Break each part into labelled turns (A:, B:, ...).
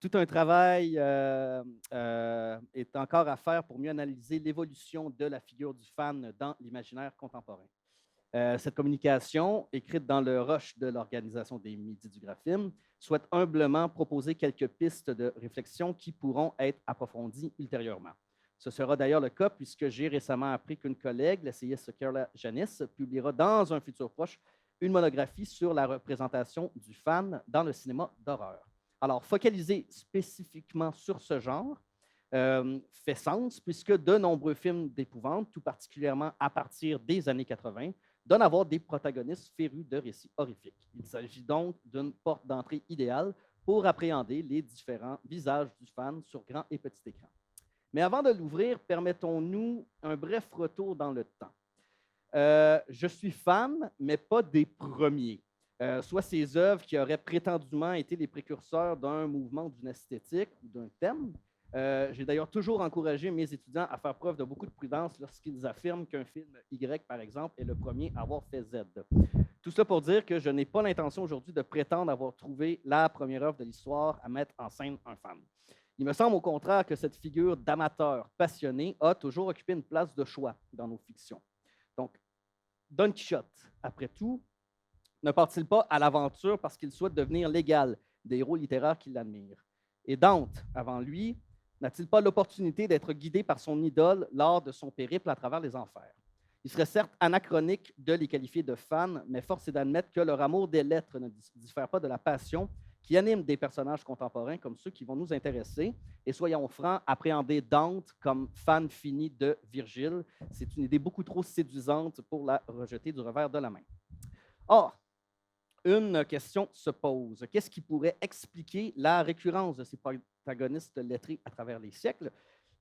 A: tout un travail est encore à faire pour mieux analyser l'évolution de la figure du fan dans l'imaginaire contemporain. Cette communication, écrite dans le rush de l'Organisation des Midis du Graphime, souhaite humblement proposer quelques pistes de réflexion qui pourront être approfondies ultérieurement. Ce sera d'ailleurs le cas puisque j'ai récemment appris qu'une collègue, l'essayiste Carla Janis, publiera dans un futur proche une monographie sur la représentation du fan dans le cinéma d'horreur. Alors, focaliser spécifiquement sur ce genre fait sens puisque de nombreux films d'épouvante, tout particulièrement à partir des années 80, donnent à voir des protagonistes férus de récits horrifiques. Il s'agit donc d'une porte d'entrée idéale pour appréhender les différents visages du fan sur grand et petit écran. Mais avant de l'ouvrir, permettons-nous un bref retour dans le temps. Je suis fan, mais pas des premiers. Soit ces œuvres qui auraient prétendument été les précurseurs d'un mouvement, d'une esthétique ou d'un thème. J'ai d'ailleurs toujours encouragé mes étudiants à faire preuve de beaucoup de prudence lorsqu'ils affirment qu'un film Y, par exemple, est le premier à avoir fait Z. Tout cela pour dire que je n'ai pas l'intention aujourd'hui de prétendre avoir trouvé la première œuvre de l'histoire à mettre en scène un fan. Il me semble au contraire que cette figure d'amateur passionné a toujours occupé une place de choix dans nos fictions. Donc, Don Quichotte, après tout, ne part-il pas à l'aventure parce qu'il souhaite devenir l'égal des héros littéraires qui l'admirent? Et Dante, avant lui, n'a-t-il pas l'opportunité d'être guidé par son idole lors de son périple à travers les enfers? Il serait certes anachronique de les qualifier de fans, mais force est d'admettre que leur amour des lettres ne diffère pas de la passion qui anime des personnages contemporains comme ceux qui vont nous intéresser. Et soyons francs, appréhender Dante comme fan fini de Virgile, c'est une idée beaucoup trop séduisante pour la rejeter du revers de la main. Or, une question se pose. Qu'est-ce qui pourrait expliquer la récurrence de ces protagonistes lettrés à travers les siècles?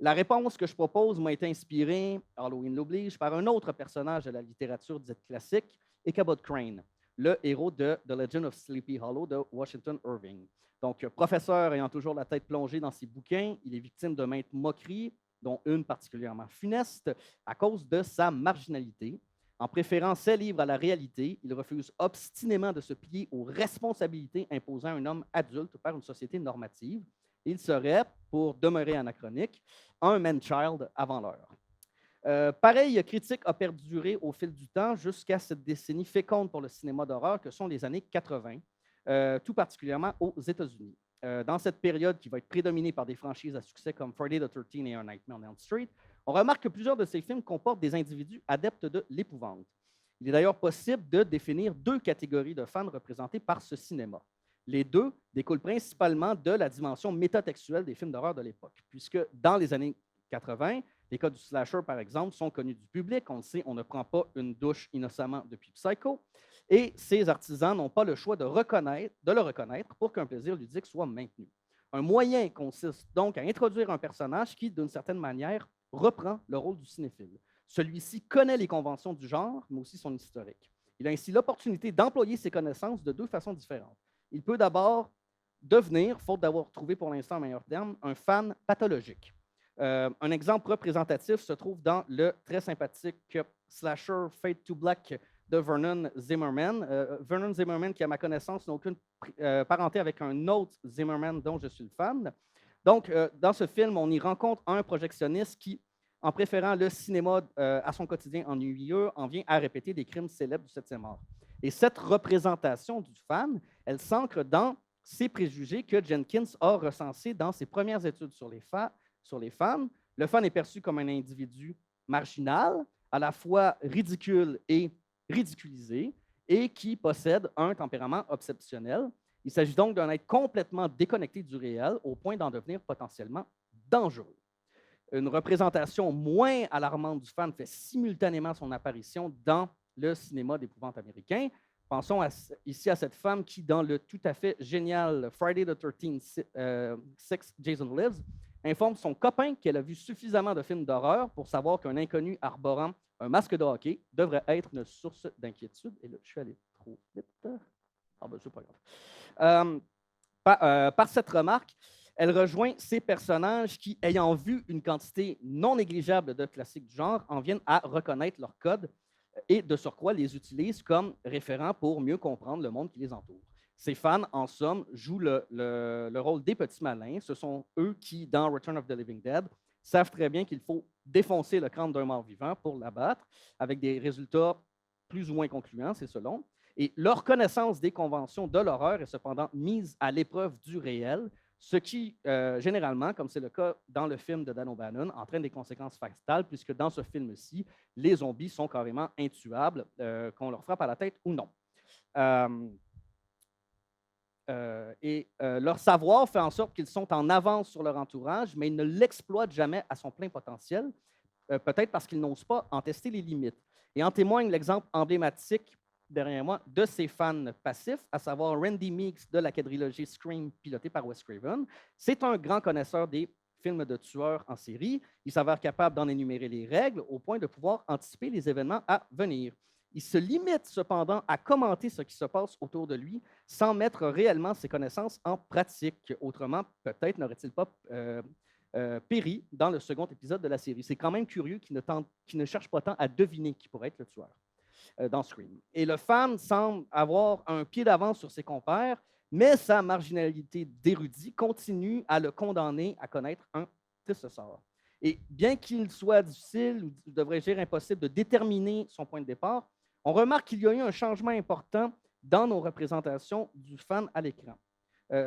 A: La réponse que je propose m'a été inspirée, Halloween l'oblige, par un autre personnage de la littérature dite classique, Ichabod Crane, le héros de The Legend of Sleepy Hollow de Washington Irving. Donc, professeur ayant toujours la tête plongée dans ses bouquins, il est victime de maintes moqueries, dont une particulièrement funeste, à cause de sa marginalité. En préférant ses livres à la réalité, il refuse obstinément de se plier aux responsabilités imposant un homme adulte par une société normative. Il serait, pour demeurer anachronique, un man-child avant l'heure. Pareille critique a perduré au fil du temps jusqu'à cette décennie féconde pour le cinéma d'horreur que sont les années 80, tout particulièrement aux États-Unis. Dans cette période qui va être prédominée par des franchises à succès comme Friday the 13th et A Nightmare on Elm Street, on remarque que plusieurs de ces films comportent des individus adeptes de l'épouvante. Il est d'ailleurs possible de définir deux catégories de fans représentées par ce cinéma. Les deux découlent principalement de la dimension métatextuelle des films d'horreur de l'époque, puisque dans les années 80, les cas du slasher, par exemple, sont connus du public. On le sait, on ne prend pas une douche innocemment depuis Psycho. Et ces artisans n'ont pas le choix de le reconnaître pour qu'un plaisir ludique soit maintenu. Un moyen consiste donc à introduire un personnage qui, d'une certaine manière, reprend le rôle du cinéphile. Celui-ci connaît les conventions du genre, mais aussi son historique. Il a ainsi l'opportunité d'employer ses connaissances de deux façons différentes. Il peut d'abord devenir, faute d'avoir trouvé pour l'instant un meilleur terme, un fan pathologique. Un exemple représentatif se trouve dans le très sympathique slasher Fade to Black de Vernon Zimmerman. Vernon Zimmerman, qui, à ma connaissance, n'a aucune parenté avec un autre Zimmerman dont je suis le fan. Donc, dans ce film, on y rencontre un projectionniste qui, en préférant le cinéma à son quotidien ennuyeux, en vient à répéter des crimes célèbres du 7e art. Et cette représentation du fan, elle s'ancre dans ces préjugés que Jenkins a recensés dans ses premières études sur les fans. Le fan est perçu comme un individu marginal, à la fois ridicule et ridiculisé, et qui possède un tempérament obsessionnel. Il s'agit donc d'un être complètement déconnecté du réel au point d'en devenir potentiellement dangereux. Une représentation moins alarmante du fan fait simultanément son apparition dans le cinéma d'épouvante américain. Pensons ici à cette femme qui, dans le tout à fait génial Friday the 13th, Six Jason Lives, informe son copain qu'elle a vu suffisamment de films d'horreur pour savoir qu'un inconnu arborant un masque de hockey devrait être une source d'inquiétude. Et là, je suis allé trop vite. Ah ben, c'est pas grave. Par cette remarque, elle rejoint ces personnages qui, ayant vu une quantité non négligeable de classiques du genre, en viennent à reconnaître leur code et, de surcroît, les utilisent comme référents pour mieux comprendre le monde qui les entoure. Ces fans, en somme, jouent le rôle des petits malins. Ce sont eux qui, dans Return of the Living Dead, savent très bien qu'il faut défoncer le crâne d'un mort-vivant pour l'abattre, avec des résultats plus ou moins concluants, c'est selon. Et leur connaissance des conventions de l'horreur est cependant mise à l'épreuve du réel, ce qui, généralement, comme c'est le cas dans le film de Dan O'Bannon, entraîne des conséquences fatales, puisque dans ce film-ci, les zombies sont carrément intuables, qu'on leur frappe à la tête ou non. Leur savoir fait en sorte qu'ils sont en avance sur leur entourage, mais ils ne l'exploitent jamais à son plein potentiel, peut-être parce qu'ils n'osent pas en tester les limites. Et en témoigne l'exemple emblématique derrière moi de ces fans passifs, à savoir Randy Meeks de la quadrilogie Scream pilotée par Wes Craven. C'est un grand connaisseur des films de tueurs en série. Il s'avère capable d'en énumérer les règles au point de pouvoir anticiper les événements à venir. Il se limite cependant à commenter ce qui se passe autour de lui sans mettre réellement ses connaissances en pratique. Autrement, peut-être n'aurait-il pas péri dans le second épisode de la série. C'est quand même curieux qu'il ne cherche pas tant à deviner qui pourrait être le tueur dans Scream. Et le fan semble avoir un pied d'avance sur ses compères, mais sa marginalité d'érudit continue à le condamner à connaître un triste sort. Et bien qu'il soit difficile, ou devrais-je dire impossible, de déterminer son point de départ, on remarque qu'il y a eu un changement important dans nos représentations du fan à l'écran.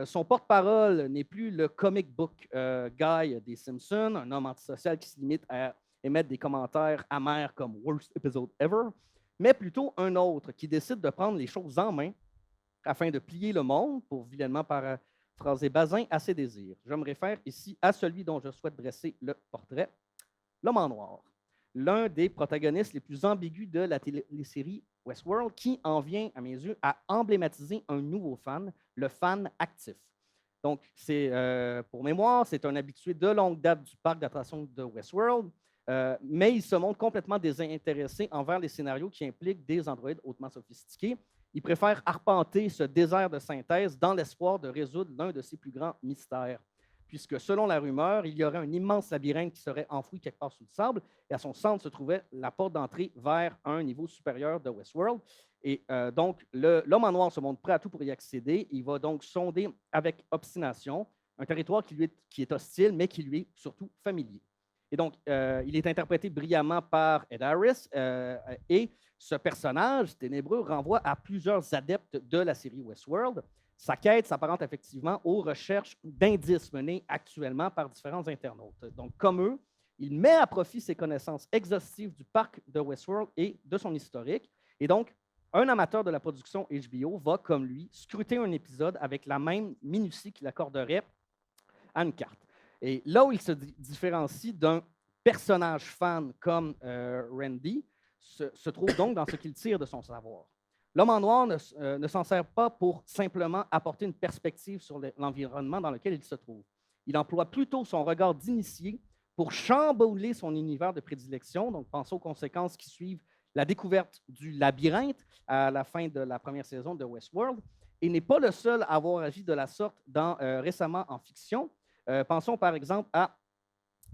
A: Son porte-parole n'est plus le comic book guy des Simpsons, un homme antisocial qui se limite à émettre des commentaires amers comme « worst episode ever », mais plutôt un autre qui décide de prendre les choses en main afin de plier le monde, pour vilainement paraphraser Bazin, à ses désirs. Je me réfère ici à celui dont je souhaite dresser le portrait, l'homme en noir, l'un des protagonistes les plus ambigus de la télésérie Westworld, qui en vient, à mes yeux, à emblématiser un nouveau fan, le fan actif. Donc, pour mémoire, c'est un habitué de longue date du parc d'attractions de Westworld, mais il se montre complètement désintéressé envers les scénarios qui impliquent des androïdes hautement sophistiqués. Il préfère arpenter ce désert de synthèse dans l'espoir de résoudre l'un de ses plus grands mystères, puisque selon la rumeur, il y aurait un immense labyrinthe qui serait enfoui quelque part sous le sable, et à son centre se trouvait la porte d'entrée vers un niveau supérieur de Westworld. Et donc, l'homme en noir se montre prêt à tout pour y accéder. Il va donc sonder avec obstination un territoire qui est hostile, mais qui lui est surtout familier. Et donc, il est interprété brillamment par Ed Harris, et ce personnage ténébreux renvoie à plusieurs adeptes de la série Westworld. Sa quête s'apparente effectivement aux recherches d'indices menées actuellement par différents internautes. Donc, comme eux, il met à profit ses connaissances exhaustives du parc de Westworld et de son historique. Et donc, un amateur de la production HBO va, comme lui, scruter un épisode avec la même minutie qu'il accorderait à une carte. Et là où il se différencie d'un personnage fan comme Randy, se trouve donc dans ce qu'il tire de son savoir. L'homme en noir ne s'en sert pas pour simplement apporter une perspective sur l'environnement dans lequel il se trouve. Il emploie plutôt son regard d'initié pour chambouler son univers de prédilection. Donc, pensez aux conséquences qui suivent la découverte du labyrinthe à la fin de la première saison de Westworld, et n'est pas le seul à avoir agi de la sorte récemment en fiction. Pensons par exemple à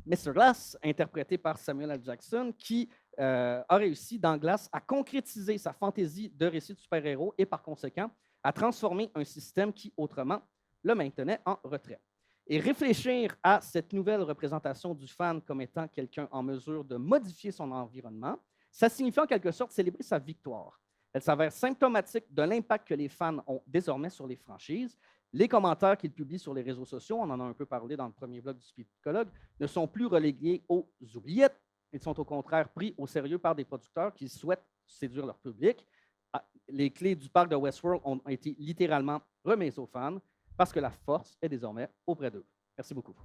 A: Mr. Glass, interprété par Samuel L. Jackson, qui a réussi dans Glass à concrétiser sa fantaisie de récit de super-héros et par conséquent à transformer un système qui autrement le maintenait en retrait. Et réfléchir à cette nouvelle représentation du fan comme étant quelqu'un en mesure de modifier son environnement, ça signifie en quelque sorte célébrer sa victoire. Elle s'avère symptomatique de l'impact que les fans ont désormais sur les franchises. Les commentaires qu'ils publient sur les réseaux sociaux, on en a un peu parlé dans le premier blog du Speedcologue, ne sont plus relégués aux oubliettes. Ils sont au contraire pris au sérieux par des producteurs qui souhaitent séduire leur public. Les clés du parc de Westworld ont été littéralement remises aux fans parce que la force est désormais auprès d'eux. Merci beaucoup.